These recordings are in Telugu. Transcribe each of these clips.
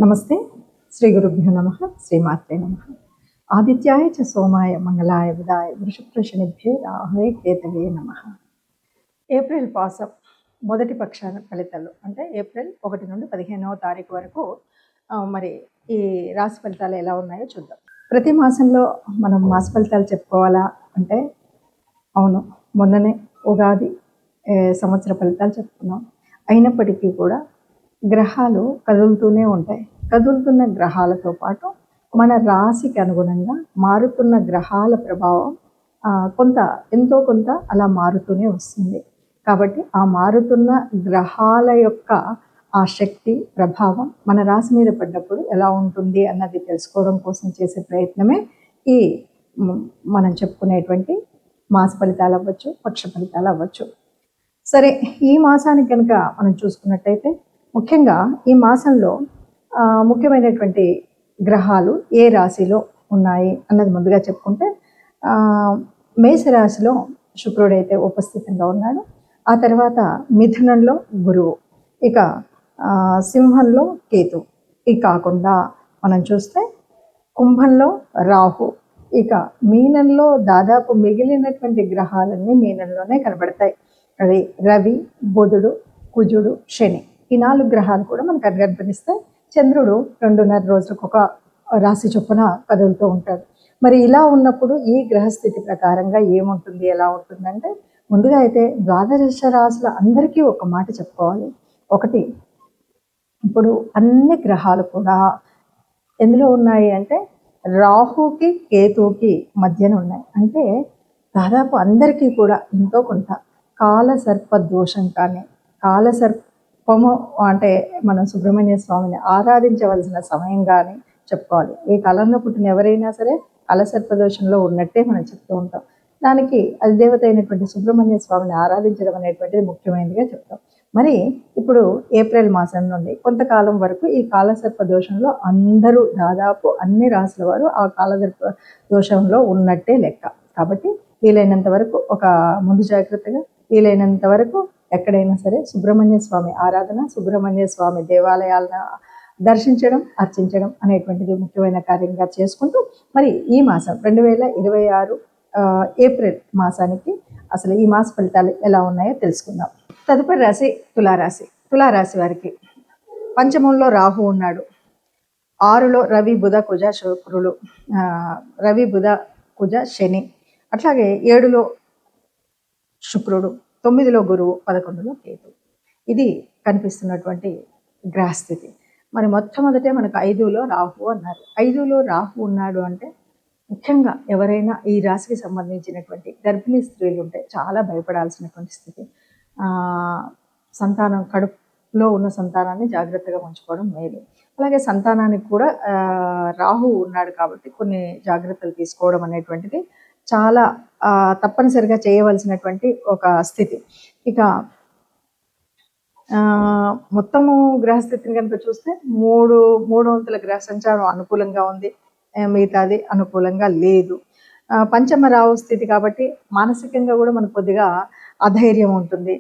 నమస్తే. శ్రీ గురుభ్యో నమః. శ్రీమాత్రే నమః. ఆదిత్యాయ చ సోమాయ మంగళాయ బుధాయ వృషభృషణిభ్యే రాహవే కేతవే నమః. ఏప్రిల్ పాసం మొదటి పక్షాన ఫలితాలు అంటే ఏప్రిల్ 1 నుండి 15వ తారీఖు వరకు మరి ఈ రాశి ఫలితాలు ఎలా ఉన్నాయో చూద్దాం. ప్రతి మాసంలో మనం మాస ఫలితాలు చెప్పుకోవాలా అంటే అవును, మొన్ననే ఉగాది సంవత్సర ఫలితాలు చెప్పుకున్నాం. అయినప్పటికీ కూడా గ్రహాలు కదులుతూనే ఉంటాయి. కదులుతున్న గ్రహాలతో పాటు మన రాశికి అనుగుణంగా మారుతున్న గ్రహాల ప్రభావం ఎంతో కొంత అలా మారుతూనే వస్తుంది. కాబట్టి ఆ మారుతున్న గ్రహాల యొక్క ఆ శక్తి ప్రభావం మన రాశి మీద పడ్డప్పుడు ఎలా ఉంటుంది అన్నది తెలుసుకోవడం కోసం చేసే ప్రయత్నమే ఈ మనం చెప్పుకునేటువంటి మాస ఫలితాలు అవ్వచ్చు, పక్ష ఫలితాలు అవ్వచ్చు. సరే, ఈ మాసానికి కనుక మనం చూసుకున్నట్టయితే ముఖ్యంగా ఈ మాసంలో ముఖ్యమైనటువంటి గ్రహాలు ఏ రాశిలో ఉన్నాయి అన్నది ముందుగా చెప్పుకుంటే మేషరాశిలో శుక్రుడు అయితే ఉపస్థితంగా ఉన్నాడు. ఆ తర్వాత మిథునంలో గురువు, ఇక సింహంలో కేతు, ఇక కాకుండా మనం చూస్తే కుంభంలో రాహు, ఇక మీనంలో దాదాపు మిగిలినటువంటి గ్రహాలన్నీ మీనంలోనే కనబడతాయి. అవి రవి, బుధుడు, కుజుడు, శని, ఈ 4 గ్రహాలు కూడా మనకు కనిపిస్తాయి. చంద్రుడు 2.5 రోజులకు ఒక రాశి చొప్పున కదులుతూ ఉంటాడు. మరి ఇలా ఉన్నప్పుడు ఈ గ్రహస్థితి ప్రకారంగా ఏముంటుంది, ఎలా ఉంటుందంటే ముందుగా అయితే ద్వాదశ రాశుల అందరికీ ఒక మాట చెప్పుకోవాలి. ఒకటి, ఇప్పుడు అన్ని గ్రహాలు కూడా ఎందులో ఉన్నాయి అంటే రాహుకి కేతువుకి మధ్యన ఉన్నాయి. అంటే దాదాపు అందరికీ కూడా ఎంతో కొంత కాలసర్ప దోషం కానీ, కాలసర్పము అంటే మనం సుబ్రహ్మణ్య స్వామిని ఆరాధించవలసిన సమయం కానీ చెప్పుకోవాలి. ఈ కాలంలో పుట్టిన ఎవరైనా సరే కాలసర్ప దోషంలో ఉన్నట్టే మనం చెప్తూ ఉంటాం. దానికి అధిదేవత అయినటువంటి సుబ్రహ్మణ్య స్వామిని ఆరాధించడం అనేటువంటిది ముఖ్యమైనదిగా చెప్తాం. మరి ఇప్పుడు ఏప్రిల్ మాసం నుండి కొంతకాలం వరకు ఈ కాలసర్ప దోషంలో అందరూ దాదాపు అన్ని రాశుల వారు ఆ కాలసర్ప దోషంలో ఉన్నట్టే లెక్క. కాబట్టి వీలైనంత వరకు ఒక ముందు జాగ్రత్తగా వీలైనంత వరకు ఎక్కడైనా సరే సుబ్రహ్మణ్య స్వామి ఆరాధన, సుబ్రహ్మణ్య స్వామి దేవాలయాలను దర్శించడం, అర్చించడం అనేటువంటిది ముఖ్యమైన కార్యంగా చేసుకుంటూ మరి ఈ మాసం 2026 ఏప్రిల్ మాసానికి అసలు ఈ మాస ఫలితాలు ఎలా ఉన్నాయో తెలుసుకుందాం. తదుపరి రాశి తులారాశి. తులారాశి వారికి పంచమంలో రాహు ఉన్నాడు, 6లో రవి, బుధ, కుజ, శుక్రులు, రవి, బుధ, కుజ, శని, అట్లాగే 7లో శుక్రుడు, 9లో గురువు, 11లో కేతు. ఇది కనిపిస్తున్నటువంటి గ్రహస్థితి. మరి మొట్టమొదటే మనకు 5లో రాహు అన్నారు. 5లో రాహు ఉన్నాడు అంటే ముఖ్యంగా ఎవరైనా ఈ రాశికి సంబంధించినటువంటి గర్భిణీ స్త్రీలు ఉంటే చాలా భయపడాల్సినటువంటి స్థితి. సంతానం కడుపులో ఉన్న సంతానాన్ని జాగ్రత్తగా ఉంచుకోవడం మేలు. అలాగే సంతానానికి కూడా రాహు ఉన్నాడు కాబట్టి కొన్ని జాగ్రత్తలు తీసుకోవడం అనేటువంటిది చాలా తప్పనిసరిగా చేయవలసినటువంటి ఒక స్థితి. ఇక మొత్తము గ్రహస్థితిని కనుక చూస్తే మూడు వంతుల గ్రహ సంచారం అనుకూలంగా ఉంది, మిగతాది అనుకూలంగా లేదు. పంచమ రాహు స్థితి కాబట్టి మానసికంగా కూడా మనకు కొద్దిగా అధైర్యం ఉంటుంది,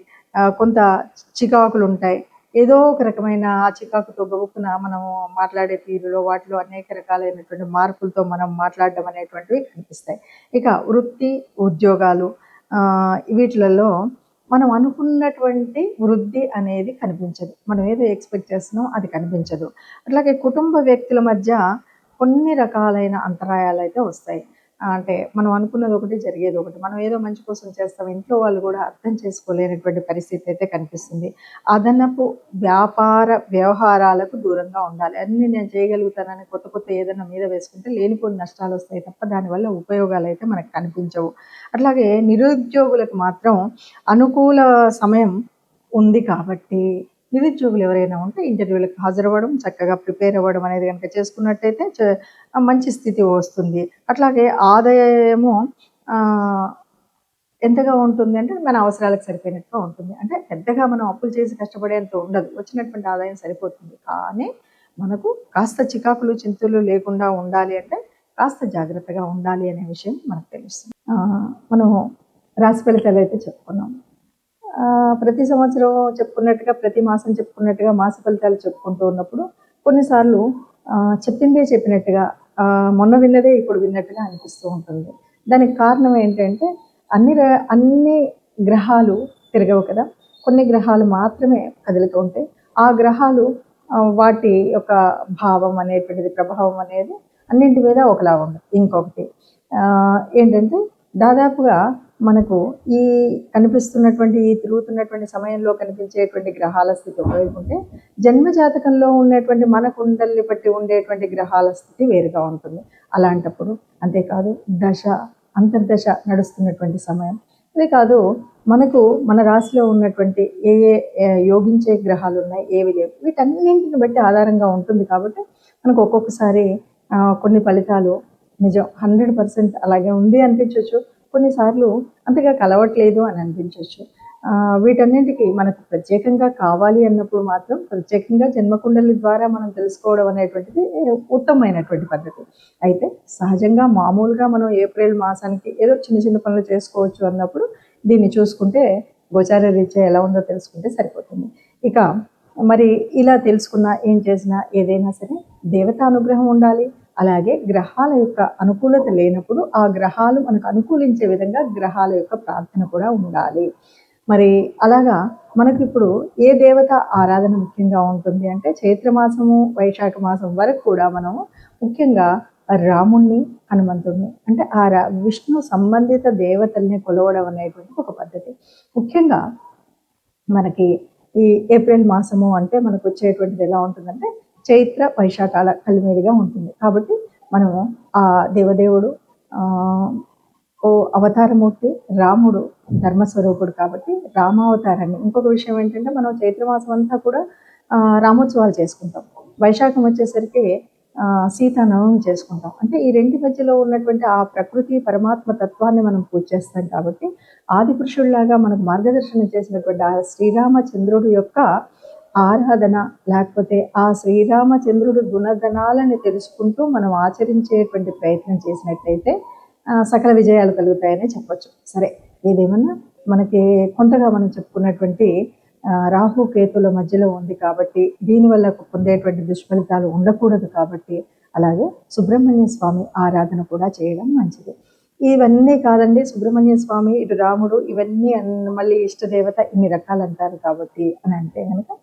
కొంత చికాకులు ఉంటాయి. ఏదో ఒక రకమైన చికాకుతో గబుక్కున మనము మాట్లాడే తీరులో వాటిలో అనేక రకాలైనటువంటి మార్పులతో మనం మాట్లాడడం అనేటువంటివి కనిపిస్తాయి. ఇక వృత్తి, ఉద్యోగాలు వీటిలలో మనం అనుకున్నటువంటి వృద్ధి అనేది కనిపించదు. మనం ఏదో ఎక్స్పెక్ట్ చేస్తున్నాం అది కనిపించదు. అట్లాగే కుటుంబ వ్యక్తుల మధ్య కొన్ని రకాలైన అంతరాయాలు అయితే వస్తాయి. అంటే మనం అనుకున్నది ఒకటి, జరిగేది ఒకటి. మనం ఏదో మంచి కోసం చేస్తాం, ఇంట్లో వాళ్ళు కూడా అర్థం చేసుకోలేనటువంటి పరిస్థితి అయితే కనిపిస్తుంది. అదనపు వ్యాపార వ్యవహారాలకు దూరంగా ఉండాలి. అన్నీ నేను చేయగలుగుతానని కొత్త ఏదైనా మీద వేసుకుంటే లేనిపోని నష్టాలు వస్తాయి తప్ప దానివల్ల ఉపయోగాలు అయితే మనకు కనిపించవు. అట్లాగే నిరుద్యోగులకు మాత్రం అనుకూల సమయం ఉంది కాబట్టి నిరుద్యోగులు ఎవరైనా ఉంటే ఇంటర్వ్యూలకు హాజరవ్వడం, చక్కగా ప్రిపేర్ అవ్వడం అనేది కనుక చేసుకున్నట్టయితే మంచి స్థితి వస్తుంది. అట్లాగే ఆదాయము ఎంతగా ఉంటుంది అంటే మన అవసరాలకు సరిపోయినట్టుగా ఉంటుంది. అంటే పెద్దగా మనం అప్పులు చేసి కష్టపడేంత ఉండదు, వచ్చినటువంటి ఆదాయం సరిపోతుంది. కానీ మనకు కాస్త చికాకులు, చింతలు లేకుండా ఉండాలి అంటే కాస్త జాగ్రత్తగా ఉండాలి అనే విషయం మనకు తెలుస్తుంది. మనం రాశి ఫలితాలు అయితే చెప్పుకున్నాం. ప్రతి సంవత్సరం చెప్పుకున్నట్టుగా, ప్రతి మాసం చెప్పుకున్నట్టుగా మాస ఫలితాలు చెప్పుకుంటూ ఉన్నప్పుడు కొన్నిసార్లు చెప్పిందే చెప్పినట్టుగా, మొన్న విన్నదే ఇప్పుడు విన్నట్టుగా అనిపిస్తూ ఉంటుంది. దానికి కారణం ఏంటంటే అన్ని గ్రహాలు తిరగవు కదా! కొన్ని గ్రహాలు మాత్రమే కదులుతూ ఉంటాయి. ఆ గ్రహాలు వాటి యొక్క భావం అనేటువంటిది, ప్రభావం అనేది అన్నింటి మీద ఒకలా ఉండదు. ఇంకొకటి ఏంటంటే దాదాపుగా మనకు ఈ కనిపిస్తున్నటువంటి, ఈ తిరుగుతున్నటువంటి సమయంలో కనిపించేటువంటి గ్రహాల స్థితి ఉపయోగకుంటే, జన్మ జాతకంలో ఉన్నటువంటి మన కుండల్ని బట్టి ఉండేటువంటి గ్రహాల స్థితి వేరుగా ఉంటుంది. అలాంటప్పుడు అంతేకాదు అంతర్దశ నడుస్తున్నటువంటి సమయం, అదే కాదు మనకు మన రాశిలో ఉన్నటువంటి ఏ యోగించే గ్రహాలు ఉన్నాయి, ఏవి లేవు, వీటన్నింటిని బట్టి ఆధారంగా ఉంటుంది. కాబట్టి మనకు ఒక్కొక్కసారి కొన్ని ఫలితాలు నిజం 100% అలాగే ఉంది అనిపించవచ్చు, కొన్నిసార్లు అంతగా కలవట్లేదు అని అనిపించవచ్చు. వీటన్నింటికి మనకు ప్రత్యేకంగా కావాలి అన్నప్పుడు మాత్రం ప్రత్యేకంగా జన్మకుండలి ద్వారా మనం తెలుసుకోవడం అనేటువంటిది ఉత్తమమైనటువంటి పద్ధతి. అయితే సహజంగా మామూలుగా మనం ఏప్రిల్ మాసానికి ఏదో చిన్న చిన్న పనులు చేసుకోవచ్చు అన్నప్పుడు దీన్ని చూసుకుంటే, గోచార రీత్యా ఎలా ఉందో తెలుసుకుంటే సరిపోతుంది. ఇక మరి ఇలా తెలుసుకున్నా, ఏం చేసినా, ఏదైనా సరే దేవతా అనుగ్రహం ఉండాలి. అలాగే గ్రహాల యొక్క అనుకూలత లేనప్పుడు ఆ గ్రహాలు మనకు అనుకూలించే విధంగా గ్రహాల యొక్క ప్రార్థన కూడా ఉండాలి. మరి అలాగా మనకి ఇప్పుడు ఏ దేవత ఆరాధన ముఖ్యంగా ఉంటుంది అంటే, చైత్రమాసము వైశాఖ మాసం వరకు కూడా మనము ముఖ్యంగా రాముణ్ణి, హనుమంతుడిని, అంటే విష్ణు సంబంధిత దేవతల్ని కొలవడం అనేటువంటి ఒక పద్ధతి. ముఖ్యంగా మనకి ఈ ఏప్రిల్ మాసము అంటే మనకు వచ్చేటువంటిది ఎలా ఉంటుందంటే, చైత్ర వైశాఖాల కలిమేడిగా ఉంటుంది. కాబట్టి మనము ఆ దేవదేవుడు అవతారమూర్తి రాముడు ధర్మస్వరూపుడు కాబట్టి రామావతారాన్ని, ఇంకొక విషయం ఏంటంటే మనం చైత్రమాసం అంతా కూడా రామోత్సవాలు చేసుకుంటాం. వైశాఖం వచ్చేసరికి సీతానవమి చేసుకుంటాం. అంటే ఈ రెంటి మధ్యలో ఉన్నటువంటి ఆ ప్రకృతి పరమాత్మ తత్వాన్ని మనం పూజ చేస్తాం. కాబట్టి ఆది పురుషుల్లాగా మనకు మార్గదర్శనం చేసినటువంటి ఆ శ్రీరామచంద్రుడు యొక్క ఆరాధన, లేకపోతే ఆ శ్రీరామచంద్రుడు గుణగణాలని తెలుసుకుంటూ మనం ఆచరించేటువంటి ప్రయత్నం చేసినట్లయితే సకల విజయాలు కలుగుతాయని చెప్పొచ్చు. సరే, ఏదేమన్నా మనకి కొంతగా మనం చెప్పుకున్నటువంటి రాహు కేతుల మధ్యలో ఉంది కాబట్టి దీనివల్ల పొందేటువంటి దుష్ఫలితాలు ఉండకూడదు. కాబట్టి అలాగే సుబ్రహ్మణ్య స్వామి ఆరాధన కూడా చేయడం మంచిది. ఇవన్నీ కాదండి, సుబ్రహ్మణ్య స్వామి, ఇటు రాముడు, ఇవన్నీ మళ్ళీ ఇష్టదేవత, ఇన్ని రకాలు అంటారు కాబట్టి అని అంటే కనుక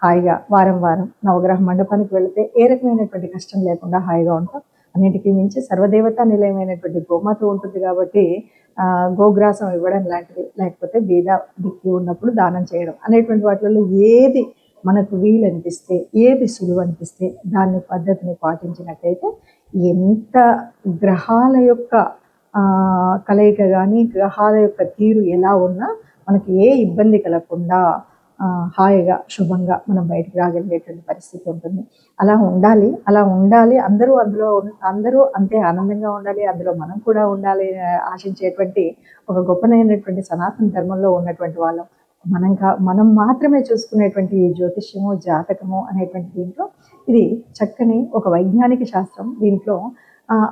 హాయిగా వారం వారం నవగ్రహ మండపానికి వెళితే ఏ రకమైనటువంటి కష్టం లేకుండా హాయిగా ఉంటాం. అన్నిటికీ మించి సర్వదేవతా నిలయమైనటువంటి గోమాత ఉంటుంది కాబట్టి గోగ్రాసం ఇవ్వడం లాంటిది, లేకపోతే బీద దిక్కి ఉన్నప్పుడు దానం చేయడం అనేటువంటి వాటిల్లో ఏది మనకు వీలు అనిపిస్తే, ఏది సులువు అనిపిస్తే దాన్ని పద్ధతిని పాటించినట్టయితే ఎంత గ్రహాల యొక్క కలయిక కానీ, గ్రహాల యొక్క తీరు ఎలా ఉన్నా మనకి ఏ ఇబ్బంది కలగకుండా హాయిగా శుభంగా మనం బయటికి రాగలిగేటువంటి పరిస్థితి ఉంటుంది. అలా ఉండాలి. అందరూ అంతే ఆనందంగా ఉండాలి, అందులో మనం కూడా ఉండాలి ఆశించేటువంటి ఒక గొప్పనైనటువంటి సనాతన ధర్మంలో ఉన్నటువంటి వాళ్ళం మనం మాత్రమే చూసుకునేటువంటి ఈ జ్యోతిష్యము, జాతకము అనేటువంటి దీంట్లో ఇది చక్కని ఒక వైజ్ఞానిక శాస్త్రం. దీంట్లో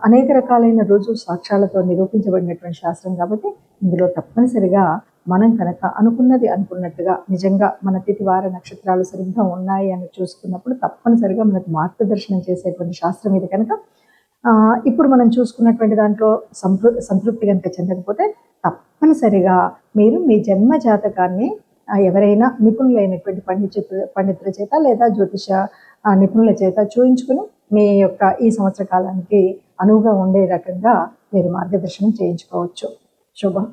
అనేక రకాలైన రుజువు సాక్ష్యాలతో నిరూపించబడినటువంటి శాస్త్రం కాబట్టి ఇందులో తప్పనిసరిగా మనం కనుక అనుకున్నట్టుగా నిజంగా మన తిథివార నక్షత్రాలు సరిగ్గా ఉన్నాయి అని చూసుకున్నప్పుడు తప్పనిసరిగా మనకు మార్గదర్శనం చేసేటువంటి శాస్త్రం ఇది కనుక ఇప్పుడు మనం చూసుకున్నటువంటి దాంట్లో సంతృప్తి కనుక చెందకపోతే తప్పనిసరిగా మీరు మీ జన్మ జాతకాన్ని ఎవరైనా నిపుణులైనటువంటి పండితుల చేత లేదా జ్యోతిష నిపుణుల చేత చూయించుకుని మీ యొక్క ఈ సంవత్సర కాలానికి అనువుగా ఉండే రకంగా మీరు మార్గదర్శనం చేయించుకోవచ్చు. శుభం.